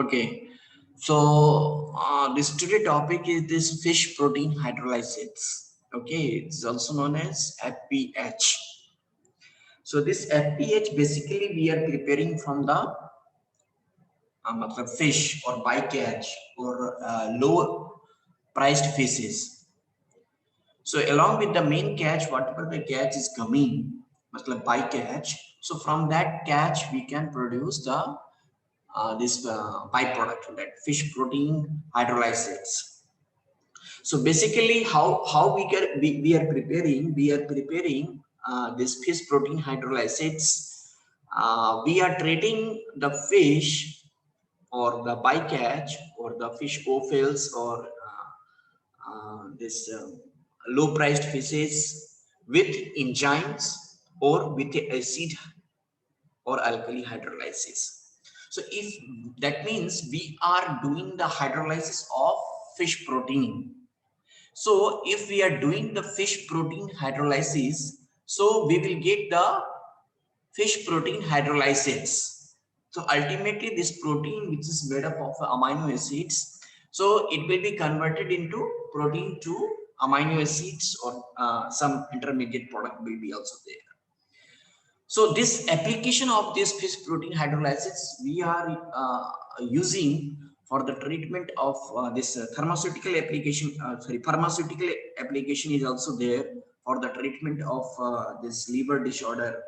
Okay, so this today topic is this fish protein hydrolysates. Okay, it's also known as FPH. So this FPH basically we are preparing from the fish or bycatch or low priced fishes. So along with the main catch, whatever the catch is coming, मतलब bycatch. So from that catch we can produce the this byproduct, that fish protein hydrolysates. So basically how we are preparing this fish protein hydrolysates. We are treating the fish or the bycatch or the fish offals or this low priced fishes with enzymes or with acid or alkali hydrolysis. So if that means we are doing the hydrolysis of fish protein. So if we are doing the fish protein hydrolysis, so we will get the fish protein hydrolysates. So ultimately this protein, which is made up of amino acids, so it will be converted into protein to amino acids or some intermediate product will be also there. So this application of this fish protein hydrolysis we are using for the treatment of this pharmaceutical application. Pharmaceutical application is also there for the treatment of this liver disorder,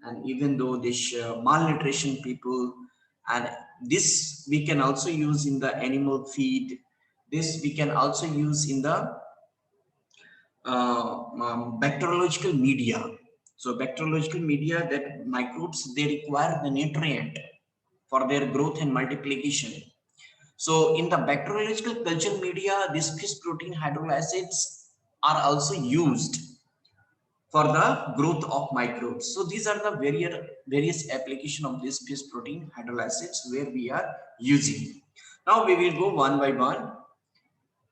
and even though this malnutrition people, and this we can also use in the animal feed. This we can also use in the bacteriological media. So bacteriological media, that microbes they require the nutrient for their growth and multiplication. So in the bacteriological culture media, these fish protein hydrolysates are also used for the growth of microbes. So these are the various application of this fish protein hydrolysates where we are using. Now we will go one by one.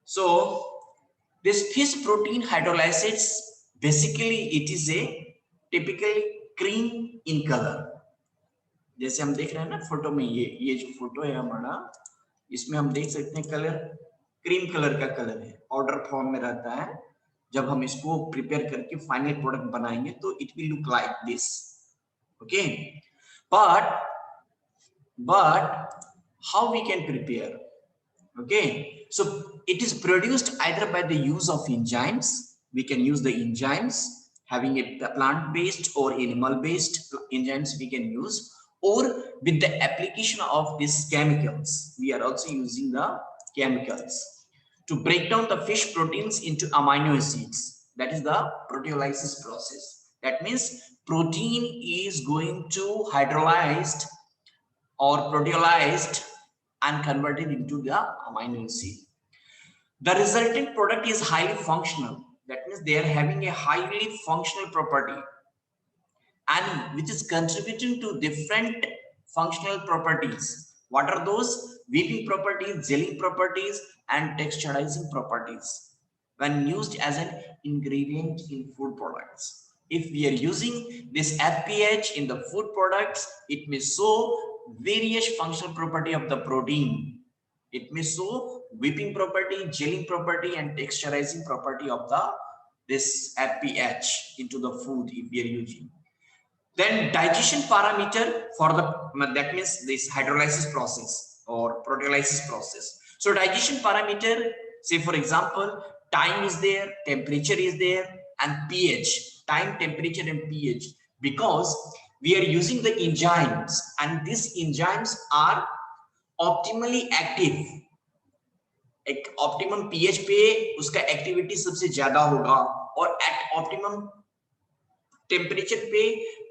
So this fish protein hydrolysates, basically it is a typically cream in color. जैसे हम देख रहे हैं ना photo में, ये जो photo है हमारा, इसमें हम देख सकते हैं कलर क्रीम कलर का कलर है, पाउडर फॉर्म में रहता है. जब हम इसको प्रिपेयर करके फाइनल प्रोडक्ट बनाएंगे तो it will look like this. Okay, but how we can prepare? Okay, so it is produced either by the use of enzymes. We can use the enzymes having a plant-based or animal-based enzymes we can use, or with the application of these chemicals. We are also using the chemicals to break down the fish proteins into amino acids. That is the proteolysis process. That means protein is going to hydrolyzed or proteolyzed and converted into the amino acid. The resulting product is highly functional. That means they are having a highly functional property, and which is contributing to different functional properties. What are those? Weaving properties, gelling properties, and texturizing properties when used as an ingredient in food products. If we are using this FPH in the food products, it may show various functional property of the protein. It may show whipping property, gelling property, and texturizing property of the this FPH into the food if we are using. Then digestion parameter for the, that means this hydrolysis process or proteolysis process. So digestion parameter, say for example, time is there, temperature is there, and pH, time, temperature, and pH, because we are using the enzymes, and these enzymes are optimally active. एक optimum pH पे उसका activity सबसे ज्यादा होगा, और eight optimum temperature पे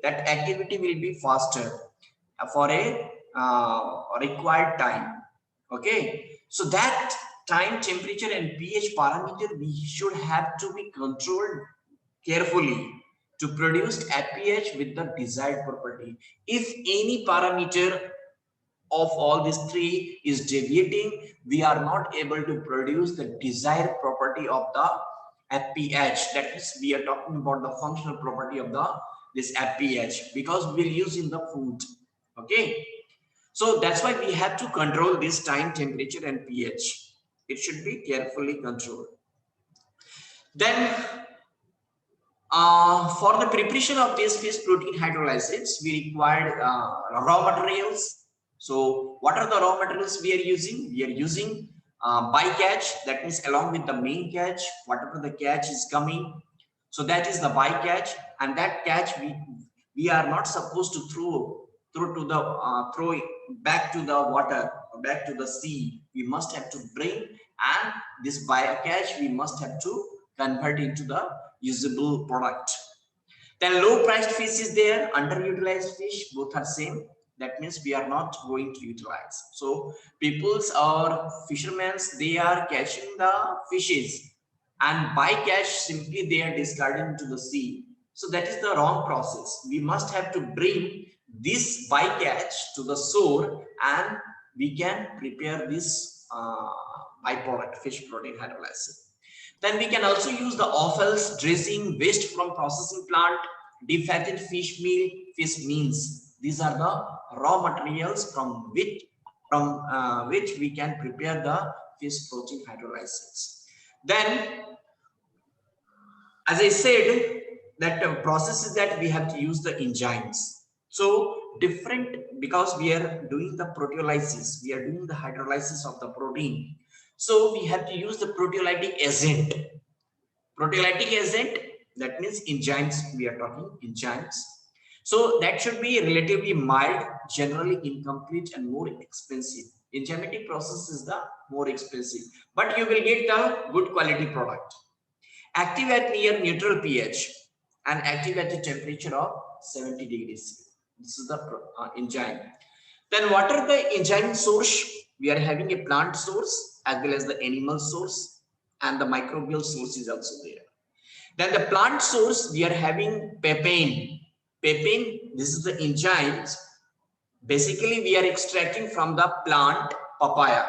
that activity will be faster for a required time. Okay, so that time, temperature, and pH parameter we should have to be controlled carefully to produce FPH with the desired property. If any parameter of all these three is deviating, we are not able to produce the desired property of the FPH. That is, we are talking about the functional property of the this FPH, because we'll use in the food. Okay, So that's why we have to control this time, temperature, and pH. It should be carefully controlled. Then, for the preparation of this fish protein hydrolysis, we required raw materials. So, what are the raw materials we are using? We are using bycatch, that means along with the main catch, whatever the catch is coming. So that is the bycatch, and that catch we are not supposed to throw it back to the water or back to the sea. We must have to bring, and this bycatch we must have to convert into the usable product. Then low priced fish is there, underutilized fish, both are same. That means we are not going to utilize. So people's or fishermen, they are catching the fishes, and by catch simply they are discarding into the sea. So that is the wrong process. We must have to bring this bycatch to the shore, and we can prepare this byproduct, fish protein hydrolysis. Then we can also use the offals, dressing, waste from processing plant, defatted fish meal, fish meals. These are the raw materials from which we can prepare the fish protein hydrolysis. Then, as I said, that process is that we have to use the enzymes. So different, because we are doing the proteolysis, we are doing the hydrolysis of the protein. So we have to use the proteolytic agent. Proteolytic agent, that means enzymes, we are talking enzymes. So that should be relatively mild, generally incomplete, and more expensive. Enzymatic process is the more expensive, but you will get the good quality product. Active at near neutral pH and active at a temperature of 70 degrees. This is the enzyme. Then what are the enzyme source? We are having a plant source as well as the animal source, and the microbial source is also there. Then the plant source, we are having papain. Papain, this is the enzymes. Basically, we are extracting from the plant papaya.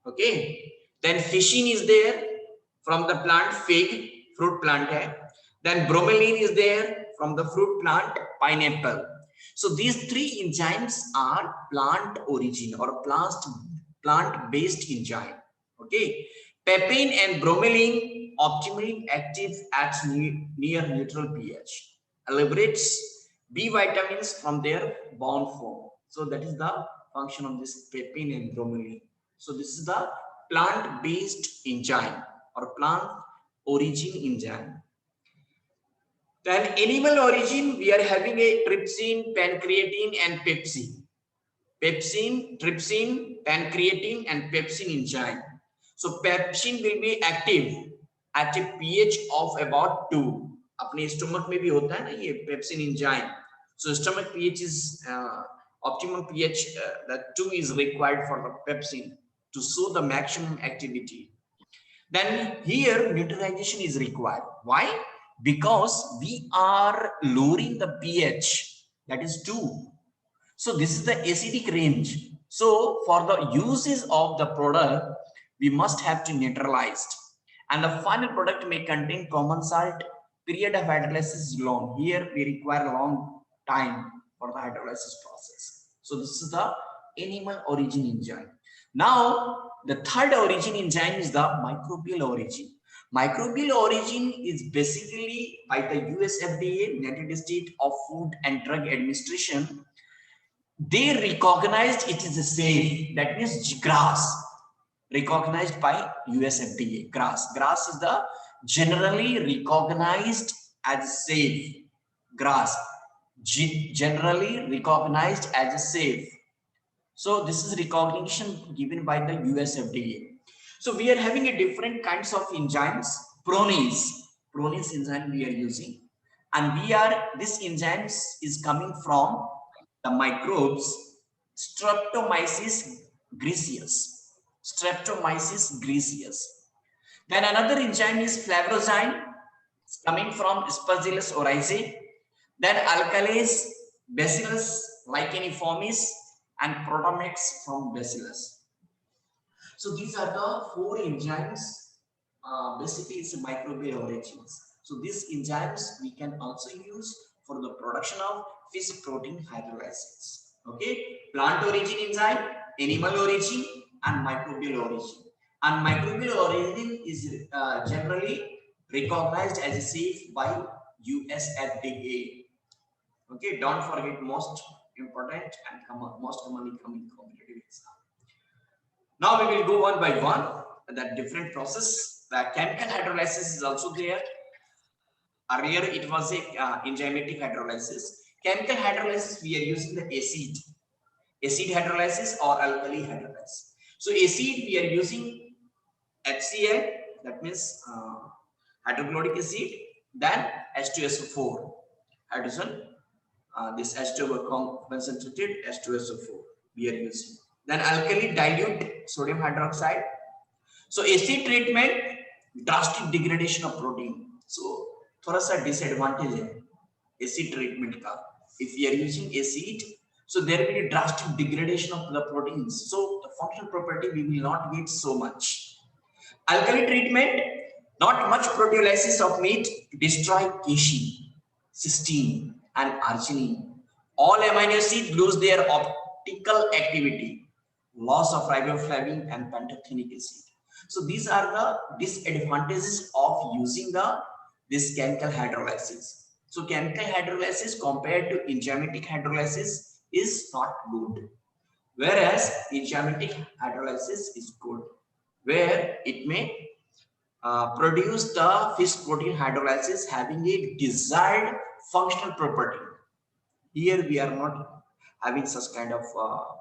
Okay. Then ficin is there from the plant fig, fruit plant hai. Then bromelain is there from the fruit plant pineapple. So these three enzymes are plant origin or plant-based enzyme. Okay. Papain and bromelain optimally active at near neutral pH. Elaborates B vitamins from their bound form. So that is the function of this papain and bromelain. So this is the plant-based enzyme or plant origin enzyme. Then animal origin, we are having a trypsin, pancreatin, and pepsin. Pepsin, trypsin, pancreatin, and pepsin enzyme. So pepsin will be active at a pH of about 2. अपने stomach में भी होता है ना ये pepsin enzyme. So stomach pH is optimum pH that 2 is required for the pepsin to show the maximum activity. Then here neutralization is required. Why? Because we are lowering the pH, that is 2. So this is the acidic range. So for the uses of the product, we must have to neutralize. And the final product may contain common salt. Period of hydrolysis is long. Here we require a long time for the hydrolysis process. So this is the animal origin enzyme. Now the third origin enzyme is the microbial origin. Microbial origin is basically by the US FDA, United States of Food and Drug Administration. They recognized it is a safe. That means grass, recognized by US FDA. Grass is the generally recognized as safe. Grass, generally recognized as a safe. So this is recognition given by the US FDA. So we are having a different kinds of enzymes. Pronase enzyme we are using, and this enzymes is coming from the microbes Streptomyces griseus. Streptomyces griseus. Then another enzyme is flavonozyme coming from Aspergillus oryzae. Then alkalase, Bacillus licheniformis, and Protomex from Bacillus. So these are the 4 enzymes. Basically, it's microbial origins. So these enzymes we can also use for the production of fish protein hydrolysis. Okay, plant origin enzyme, animal origin, and microbial origin. And microbial origin is generally recognized as safe by US FDA. Okay, don't forget most important and most commonly coming competitive exam. Now we will go one by one. That different process. The chemical hydrolysis is also there. Earlier it was a enzymatic hydrolysis. Chemical hydrolysis, we are using the acid hydrolysis or alkali hydrolysis. So acid, we are using HCl, that means hydrochloric acid, then H2SO4 hydrogen. This H2O concentrated H2SO4 we are using. Then alkali dilute sodium hydroxide. So acid treatment, drastic degradation of protein. So थोड़ा सा disadvantage है acid treatment का. If we are using acid, so there will be drastic degradation of the proteins. So the functional property we will not get so much. Alkali treatment, not much proteolysis of meat, destroy casein, cysteine, and arginine. All amino acids lose their optical activity, loss of riboflavin and pantothenic acid. So these are the disadvantages of using this chemical hydrolysis. So chemical hydrolysis compared to enzymatic hydrolysis is not good, whereas enzymatic hydrolysis is good, where it may produce the fish protein hydrolysis having a desired functional property. Here we are not having such kind of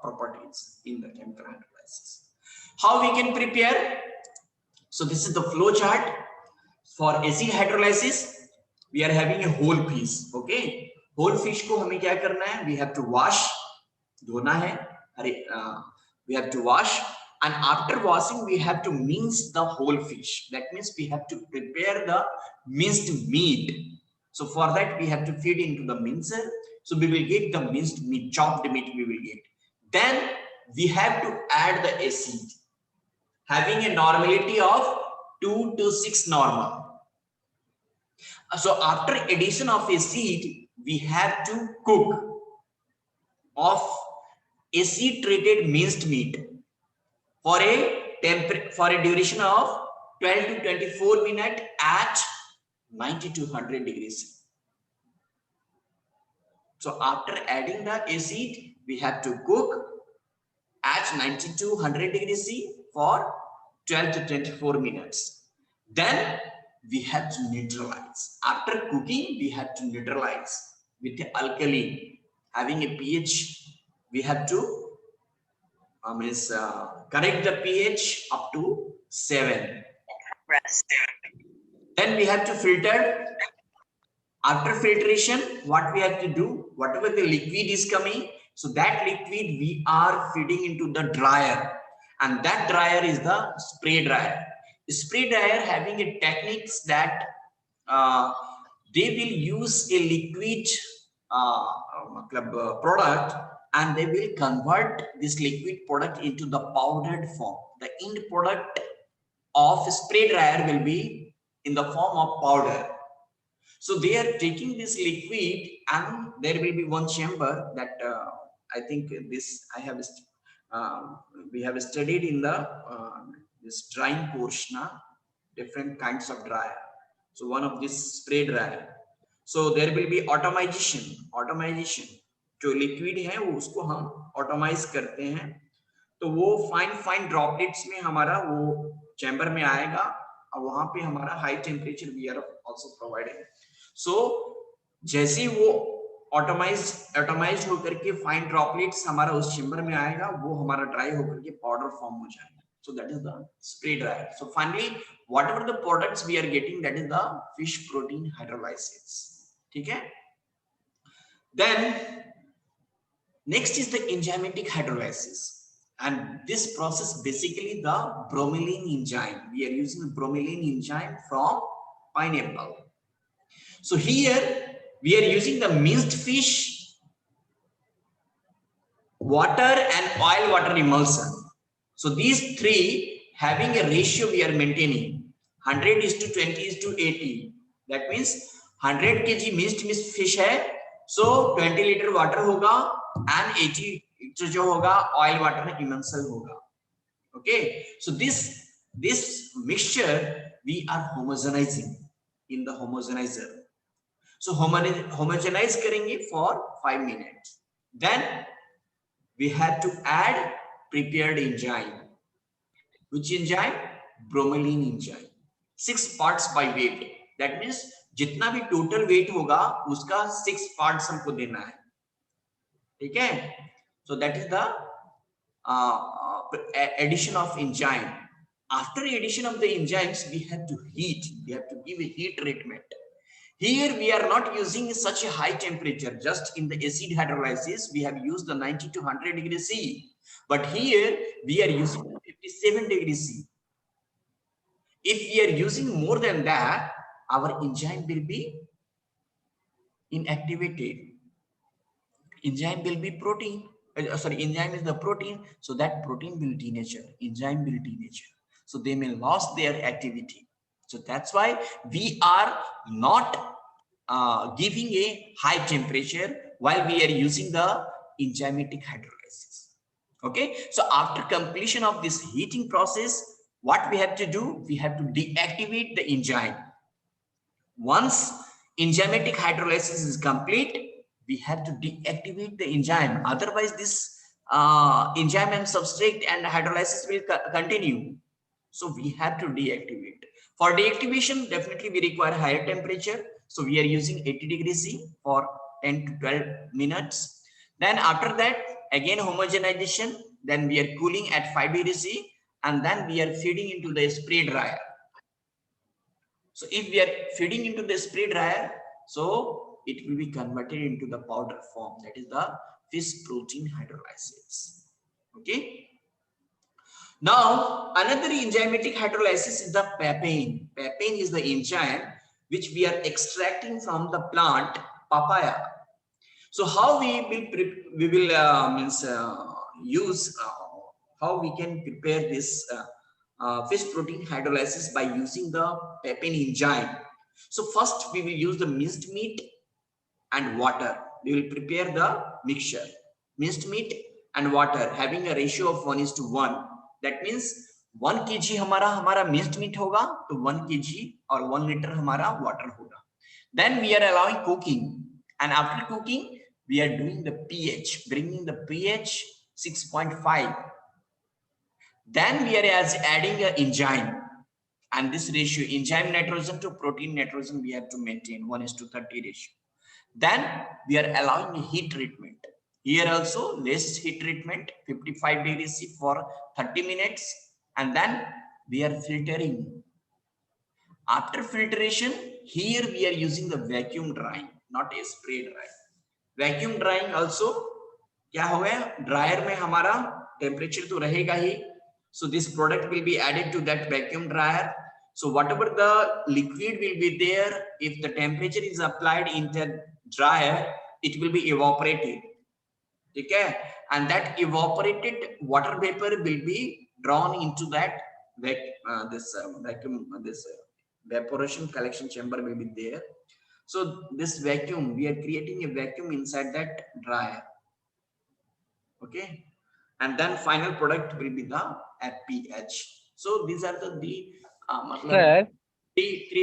properties in the chemical hydrolysis. How we can prepare? So this is the flow chart for acid hydrolysis. We are having a whole fish. Okay, whole fish को हमें क्या करना है? We have to wash, धोना है. We have to wash. And after washing, we have to mince the whole fish. That means we have to prepare the minced meat. So for that, we have to feed into the mincer. So we will get the minced meat, chopped meat we will get. Then we have to add the acid, having a normality of 2 to 6 normal. So after addition of acid, we have to cook of acid treated minced meat for a duration of 12 to 24 minutes at 90 to 100 degrees. So after adding the acid, we have to cook at 90 to 100 degrees C for 12 to 24 minutes. Then we have to neutralize. After cooking, we have to neutralize with the alkali. Having a pH, we have to correct the pH up to 7. Then we have to filter. After filtration, what we have to do, whatever the liquid is coming, so that liquid we are feeding into the dryer, and that dryer is the spray dryer. The spray dryer having a techniques that they will use a liquid product, and they will convert this liquid product into the powdered form. The end product of spray dryer will be in the form of powder. So they are taking this liquid, and there will be one chamber that I think this I have we have studied in the this drying portion, different kinds of dryer. So one of this spray dryer. So there will be automation. जो liquid है वो उसको हम automised करते हैं, तो वो fine droplets में हमारा वो चैम्बर में आएगा, और वहां पे हमारा high temperature we are also provided. So जैसे वो ऑटोमाइज होकर के फाइन ड्रॉपलेट्स हमारा उस चैम्बर में आएगा, वो हमारा ड्राई होकर के पाउडर फॉर्म हो जाएगा. So that is the spray dryer. So finally, whatever the products we are getting, that is the fish protein hydrolysis. Okay. Then next is the enzymatic hydrolysis, and this process basically the bromelain enzyme. We are using bromelain enzyme from pineapple. So here we are using the minced fish, water and oil water emulsion. So these three having a ratio we are maintaining 100:20:80. That means 100 kg minced fish है, so 20 liter water होगा and 80 जो होगा oil water में इमल्सल होगा. Okay, so this mixture we are homogenizing in the homogenizer. So homogenize करेंगे for 5 minutes. Then we have to add prepared enzyme. Which enzyme? Bromelain enzyme. 6 parts by weight. That means जितना भी total weight होगा उसका 6 parts हमको देना है. ठीक है? So that is the addition of enzyme. After addition of the enzymes, we have to heat. We have to give a heat treatment. Here we are not using such a high temperature. Just in the acid hydrolysis, we have used the 90 to 100 degrees C. But here we are using 57 degrees C. If we are using more than that, our enzyme will be inactivated. Enzyme will be protein. Enzyme is the protein. So that protein will denature. Enzyme will denature. So they may lose their activity. So that's why we are not giving a high temperature while we are using the enzymatic hydrolysis. Okay. So after completion of this heating process, what we have to do? We have to deactivate the enzyme. Once enzymatic hydrolysis is complete, we have to deactivate the enzyme. Otherwise, this enzyme and substrate and hydrolysis will continue. So we have to deactivate. For deactivation, definitely we require higher temperature. So we are using 80 degrees C for 10 to 12 minutes. Then after that, again homogenization. Then we are cooling at 5 degrees C, and then we are feeding into the spray dryer. So if we are feeding into the spray dryer, so it will be converted into the powder form. That is the fish protein hydrolysis. Okay. Now another enzymatic hydrolysis is the papain. Papain is the enzyme which we are extracting from the plant papaya. So how we will use how we can prepare this fish protein hydrolysis by using the papain enzyme. So first we will use the minced meat and water. We will prepare the mixture. Minced meat and water having a ratio of 1:1. That means 1 kg हमारा minced meat होगा तो 1 kg और 1 liter हमारा water होगा. Then we are allowing cooking, and after cooking we are doing the pH, bringing the pH 6.5. Then we are adding an enzyme, and this ratio enzyme nitrogen to protein nitrogen we have to maintain 1:30 ratio. Then we are allowing a heat treatment. Here also less heat treatment, 55 degrees C for 30 minutes, and then we are filtering. After filtration, here we are using the vacuum drying, not a spray drying. Vacuum drying also क्या होगा, dryer में हमारा temperature तो रहेगा ही. So this product will be added to that vacuum dryer. So whatever the liquid will be there, if the temperature is applied in the dryer, it will be evaporated. Okay, and that evaporated water vapor will be drawn into that evaporation collection chamber will be there. So this vacuum, we are creating a vacuum inside that dryer. Okay, and then final product will be the FPH. So these are the three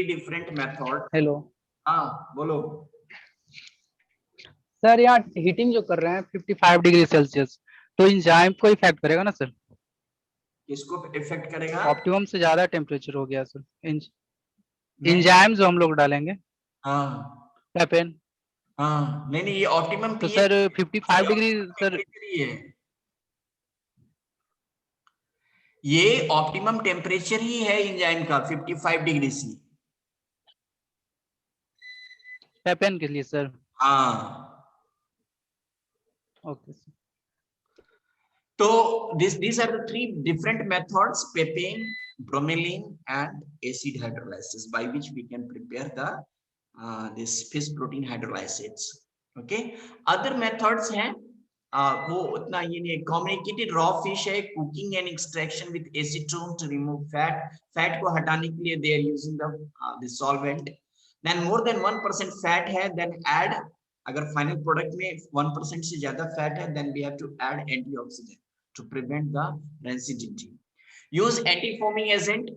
different methods. Hello. हाँ बोलो. Sir यहाँ heating जो कर रहे हैं 55 degree Celsius, तो enzyme को effect करेगा ना सर? किसको इफेक्ट करेगा? ऑप्टिमम से ज्यादा टेम्परेचर हो गया सर. एंजाइम जो हम लोग डालेंगे, हाँ पेपेन. हाँ नहीं ये ऑप्टिमम तो सर 55 डिग्री सर है, ये ऑप्टिमम टेम्परेचर ही है एंजाइम का 55 डिग्री सी पेपेन के लिए सर. हाँ okay sir. So these are the three different methods: papain, bromelain, and acid hydrolysis, by which we can prepare the this fish protein hydrolysis. Okay. Other methods हैं वो उतना ये नहीं. Communicated raw fish है, cooking and extraction with acetone to remove fat. Fat को हटाने के लिए they are using the solvent. Then more than 1% fat है, then add अगर फाइनल प्रोडक्ट में 1% से ज्यादा फैट है, then we have to add antioxidant to prevent the rancidity. Use anti-foaming agent.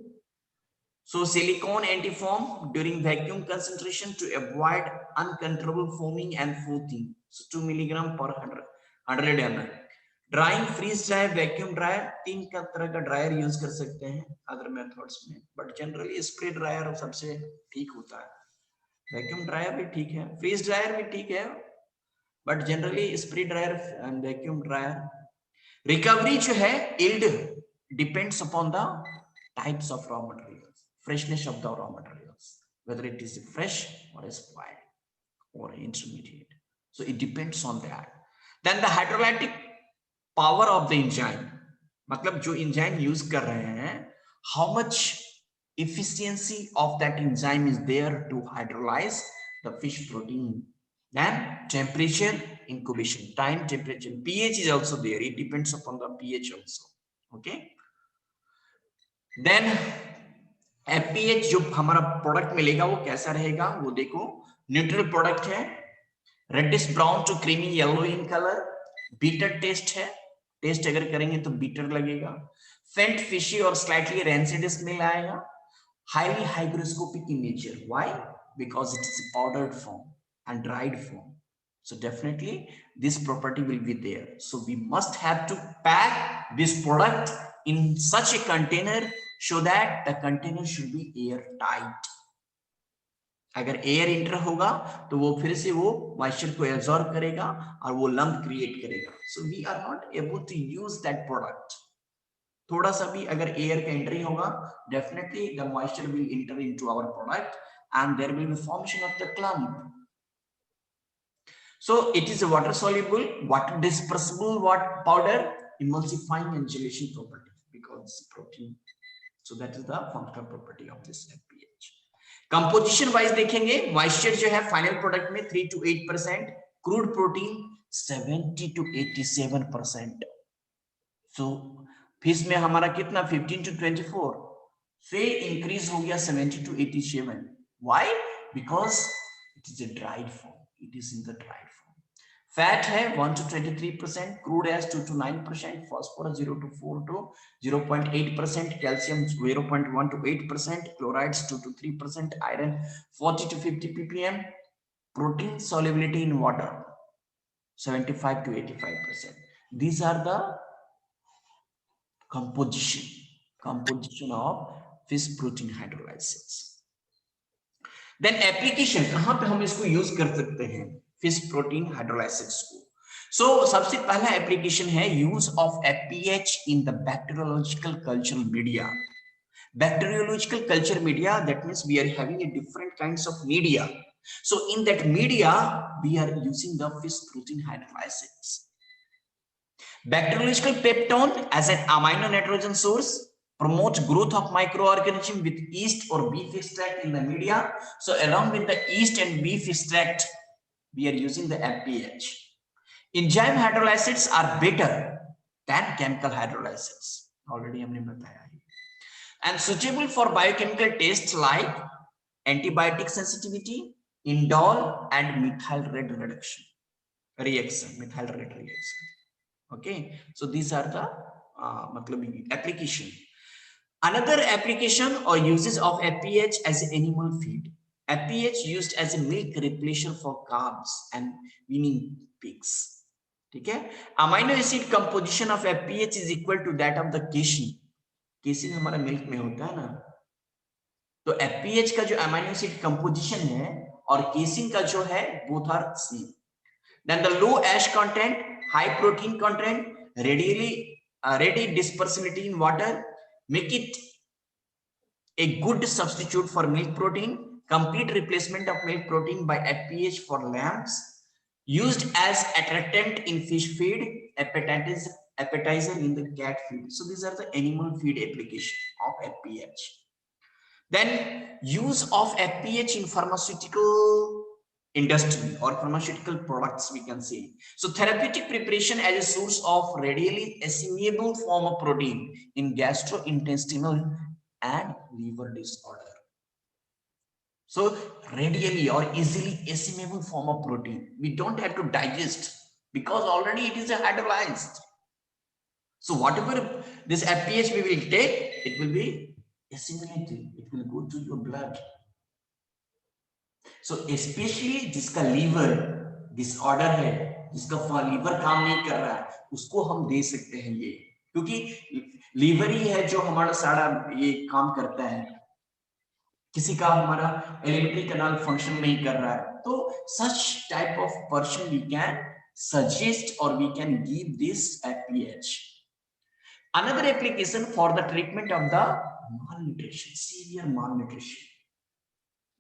So silicone anti-foam during vacuum concentration to avoid uncontrollable foaming and frothing. So 2 milligram per 100 ml. Drying, freeze dryer, vacuum dryer, तीन का तरह का dryer use कर सकते हैं other methods में, but generally spray dryer सबसे ठीक होता है. वैक्यूम ड्रायर भी ठीक है, फ्रीज ड्रायर भी ठीक है, but generally spray dryer and vacuum dryer. Recovery जो है, yield depends upon the types of raw materials, freshness of the raw materials, whether it is fresh or spoiled or intermediate. So it depends on that. Then the hydrolytic power of the enzyme, मतलब जो enzyme use कर रहे हैं, how much efficiency of that enzyme is there to hydrolyze the fish protein. Then temperature, incubation time, temperature, pH is also there, it depends upon the pH also. Okay, then FPH जो हमारा product मिलेगा वो कैसा रहेगा, वो देखो. Neutral product है, reddish brown to creamy yellow in colour, bitter taste है, टेस्ट अगर करेंगे तो बीटर लगेगा, फेंट, फिशी और स्लाइटली रेंसिड स्मेल आएगा, highly hygroscopic in nature. Why? Because it is powdered form and dried form. So definitely this property will be there. So we must have to pack this product in such a container so that the container should be airtight. अगर air inter होगा तो वो फिर से वो moisture को absorb करेगा और वो लम्प क्रिएट करेगा. So we are not able to use that product. थोड़ा सा भी अगर एयर का एंट्री होगा, definitely the moisture will enter into our product and there will be formation of the clump. So it is a water soluble, water dispersible powder, emulsifying and gelation property because it's protein. So that is the functional property of this FPH. Composition wise देखेंगे, moisture जो है final product में 3 to 8%, crude protein 70 to 87%. So fish में हमारा कितना 15 to 24 से increase हो गया 70 to 87. Why? Because it is a dried form. It is in the dried form. Fat है 1 to 23%, crude has 2 to 9%, phosphorus 0 to 4 to 0.8%, calcium 0.1 to 8%, chlorides 2 to 3%, iron 40 to 50 ppm, protein solubility in water 75 to 85%. These are the composition of fish protein hydrolysis. Then application, कहां पे हम इसको use कर सकते हैं fish protein hydrolysis को. सो सबसे पहला एप्लीकेशन है use of FPH in the bacteriological culture media. Bacteriological culture media, that means we are having a different kinds of media. So in that media we are using the fish protein hydrolysis. Bacteriological peptone as an amino nitrogen source promotes growth of microorganism with yeast or beef extract in the media. So along with the yeast and beef extract, we are using the FPH. Enzyme hydrolysis are better than chemical hydrolysis. Already हमने बताया है. And suitable for biochemical tests like antibiotic sensitivity, indole, and methyl red reduction reaction, methyl red reaction. Okay, so these are the application. Another application or uses of FPH as animal feed. FPH used as a milk replacer for calves and weaning pigs. ठीक है. Amino acid composition of FPH is equal to that of the casein. Casein हमारा milk में होता है ना, तो FPH का जो अमीनो एसिड कंपोजिशन है और केसिन का जो है both are same. Then the low ash content, high protein content, ready dispersibility in water make it a good substitute for milk protein. Complete replacement of milk protein by FPH for lambs. Used as attractant in fish feed, appetizer in the cat feed. So these are the animal feed application of FPH. Then use of FPH in pharmaceutical industry or pharmaceutical products, we can say. So therapeutic preparation as a source of readily assimilable form of protein in gastrointestinal and liver disorder. So readily or easily assimilable form of protein. We don't have to digest because already it is hydrolyzed. So whatever this FPH we will take, it will be assimilated. It will go to your blood. So especially जिसका liver disorder है, जिसका liver काम नहीं कर रहा है, उसको हम दे सकते हैं ये, क्योंकि लीवर ही है जो हमारा सारा ये काम करता है. किसी का हमारा एलिमेंट्री कैनाल फंक्शन नहीं कर रहा है, तो such type of person we can suggest or we can give this FPH. Another application for the treatment of the malnutrition, severe malnutrition.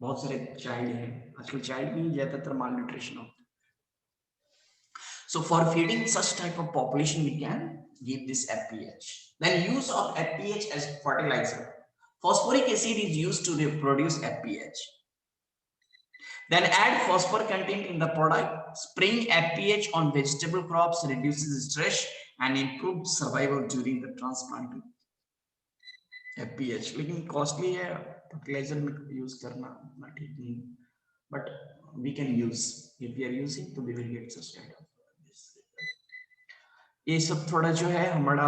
बहुत सारे चाइल्ड हैं आजकल, चाइल्ड में ज्यादातर malnutrition होता है. So for feeding such type of population we can give this FPH. Then use of FPH as fertilizer. Phosphoric acid is used to produce FPH. Then add phosphor content in the product. Spraying FPH on vegetable crops reduces stress and improves survival during the transplanting. FPH लेकिन costly है, fertilizer में use करना उतना ठीक नहीं, but we can use, if we are using तो we will get such kind of this. ये सब थोड़ा जो है हमारा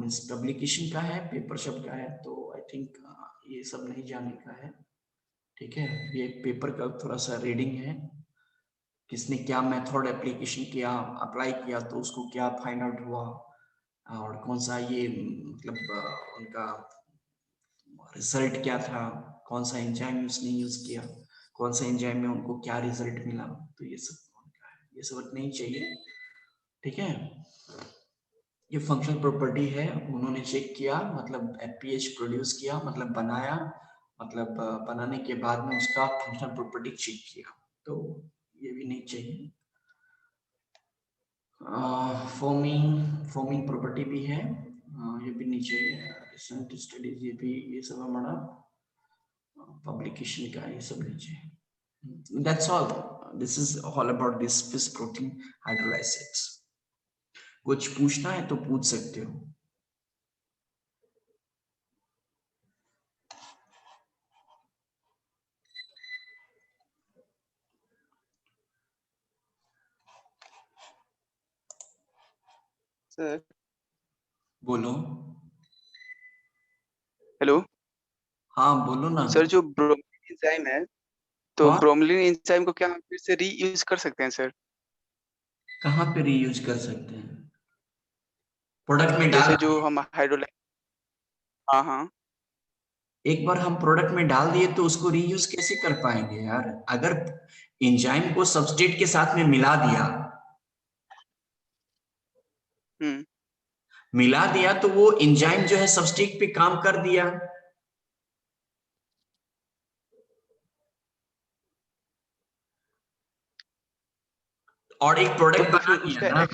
मींस पब्लिकेशन का है, पेपर शब्द का है, तो आई थिंक ये सब नहीं जानने का है. ठीक है, ये पेपर का थोड़ा सा रीडिंग है, किसने क्या मेथड एप्लीकेशन किया, अप्लाई किया तो उसको क्या फाइंड आउट हुआ, और कौन सा ये मतलब उनका रिजल्ट क्या था, कौन सा एंजाइम उसने यूज किया, कौन सा एंजाइम में उनको क्या रिजल्ट मिला, तो ये सब ये सब नहीं चाहिए. ठीक है, ये फंक्शनल प्रॉपर्टी है, उन्होंने चेक किया, मतलब एफपीएच प्रोड्यूस किया, मतलब बनाया, मतलब बनाने के बाद में उसका फंक्शनल प्रॉपर्टी चेक किया, तो ये भी नहीं चाहिए. फॉर्मिंग प्रॉपर्टी भी है, ये भी नहीं चाहिए. रिसेंट स्टडीज ये भी, ये सब हमारा पब्लिकेशन का, ये सब नहीं चाहिए. That's all. This is all about this fish protein hydrolysates. कुछ पूछना है तो पूछ सकते हो. सर बोलो. हेलो. हाँ बोलो ना. सर जो ब्रोमीलिन एंजाइम है, तो ब्रोमीलिन एंजाइम को क्या हम फिर से रीयूज कर सकते हैं सर? कहाँ पे रीयूज कर सकते हैं? प्रोडक्ट में डाल, जैसे जो हम हाइड्रोलाइज, हाँ एक बार हम प्रोडक्ट में डाल दिए तो उसको रीयूज कैसे कर पाएंगे यार? अगर एंजाइम को सबस्ट्रेट के साथ में मिला दिया, मिला दिया तो वो एंजाइम जो है सबस्ट्रेट पे काम कर दिया, और एक प्रोडक्ट तो बना फिर दिया उसका ना.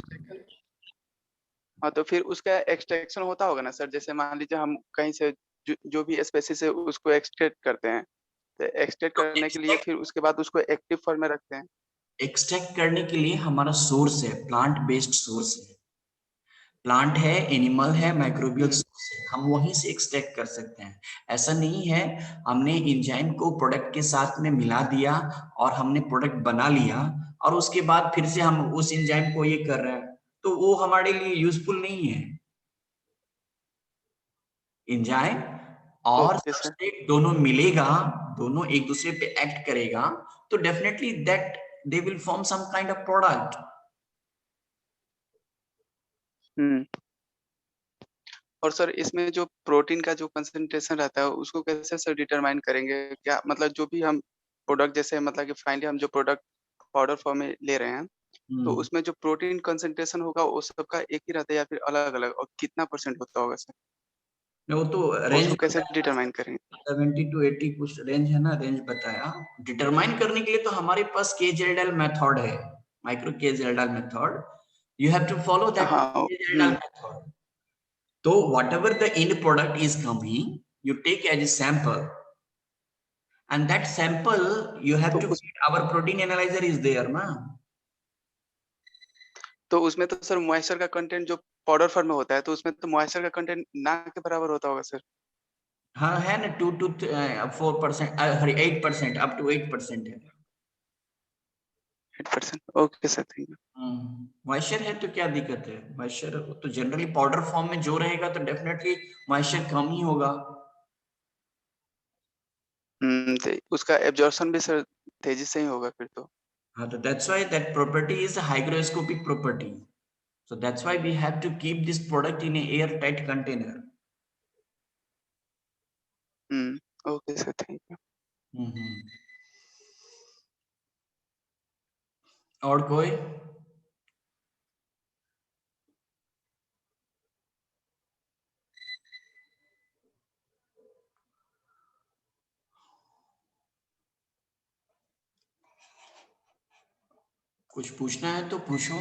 हाँ, तो फिर उसका एक्सट्रैक्शन होता होगा ना सर? जैसे मान लीजिए हम कहीं से जो भी स्पेसीज है उसको एक्सट्रैक्ट करते हैं, तो एक्सट्रैक्ट करने के लिए फिर उसके बाद उसको एक्टिव फॉर्म में रखते हैं. एक्सट्रैक्ट करने के लिए हमारा सोर्स है, प्लांट बेस्ड सोर्स है, प्लांट है, एनिमल है, माइक्रोबियल सोर्स है, हम वहीं से एक्सट्रैक्ट कर सकते हैं. ऐसा नहीं है हमने एंजाइम को प्रोडक्ट के साथ में मिला दिया और हमने प्रोडक्ट बना लिया और उसके बाद फिर से हम उस एंजाइम को ये कर रहे हैं, तो वो हमारे लिए यूजफुल नहीं है. एंजाइम और सबस्ट्रेट दोनों मिलेगा, दोनों एक दूसरे पे एक्ट करेगा, तो definitely that they will form some kind of product. और सर इसमें जो प्रोटीन का जो कंसंट्रेशन रहता है उसको कैसे सर डिटरमाइन करेंगे? क्या मतलब जो भी हम प्रोडक्ट, जैसे मतलब कि फाइनली हम जो प्रोडक्ट पाउडर फॉर्म में ले रहे हैं, तो उसमें जो प्रोटीन कंसंट्रेशन होगा वो सबका एक ही रहता है या फिर अलग अलग, और कितना % होता होगा सर? वो तो रेंज उसको कैसे डिटरमाइन करेंगे? 70 to 80 कुछ रेंज है ना, रेंज बताया. डिटरमाइन करने के लिए तो हमारे पास केजेल्डाल मेथड है, micro Kjeldahl method. You have to follow that Kjeldahl method. तो whatever the end product is coming, you take as a sample, and that sample you have to feed. Our protein analyzer is there ना. तो उसमें तो sir moisture का content जो powder form में होता है, तो उसमें तो मॉइस्चर का कंटेंट ना के बराबर होता होगा सर? हाँ है ना, 2 to 4%, 8%, अप टू 8% है। 8%। Okay sir, thank you. Moisture है तो क्या दिक्कत है? मॉइस्चर तो जनरली पाउडर फॉर्म में जो रहेगा तो डेफिनेटली मॉइस्चर कम ही होगा। तो उसका एब्जॉर्प्शन भी सर तेजी से ही होगा फिर तो। हाँ, तो that's why that property is a hygroscopic property. So that's why we have to keep this product in a airtight container. Okay sir, thank you. और कोई? कुछ पूछना है तो पूछो।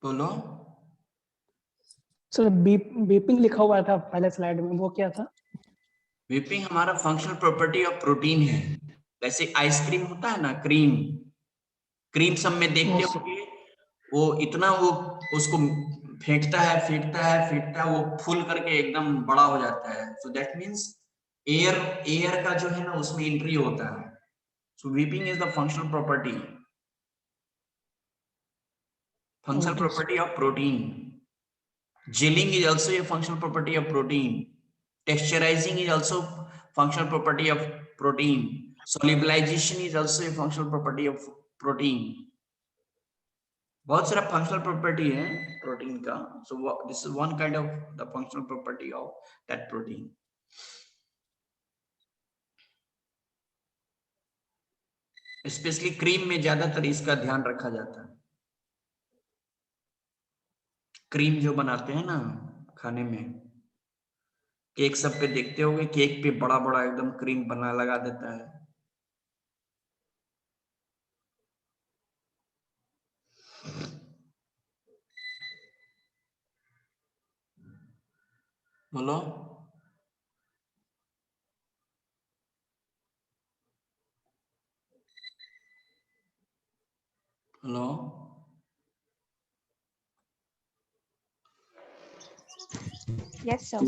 बोलो। सर बीपिंग लिखा हुआ था पहले स्लाइड में, वो क्या था? व्हिपिंग हमारा फंक्शनल प्रॉपर्टी ऑफ प्रोटीन है। जैसे आइसक्रीम होता है ना, क्रीम, क्रीम सब में देखते Yes, sir. होंगे, वो इतना वो उसको फेंकता है फेंकता है फेंकता है, वो फूल करके एकदम बड़ा हो जाता है। So that means air, air का जो है ना उसमें एंट्री होता है। So whipping is the functional property, functional Okay, sir. property of protein. Gelling is also a functional property of protein. Texturizing is also functional property of protein. Solubilization is also a functional property of protein. बहुत सारा functional property है protein का. So this is one kind of the functional property of that protein. Especially cream में ज्यादातर इसका ध्यान रखा जाता है। क्रीम जो बनाते हैं ना खाने में, केक सब पे देखते होंगे, केक पे बड़ा बड़ा एकदम क्रीम बना लगा देता है। बोलो। Hello, Yes, sir.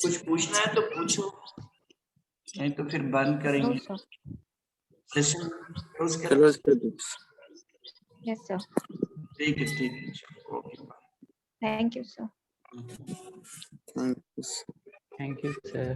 कुछ पूछना है तो पूछो, नहीं तो फिर बंद No, करेंगे sir. सेशन, क्लोज कर। क्लोज कर दो। Yes, sir. ठीक है चलो, okay bye. Thank you, sir. Thank you, sir.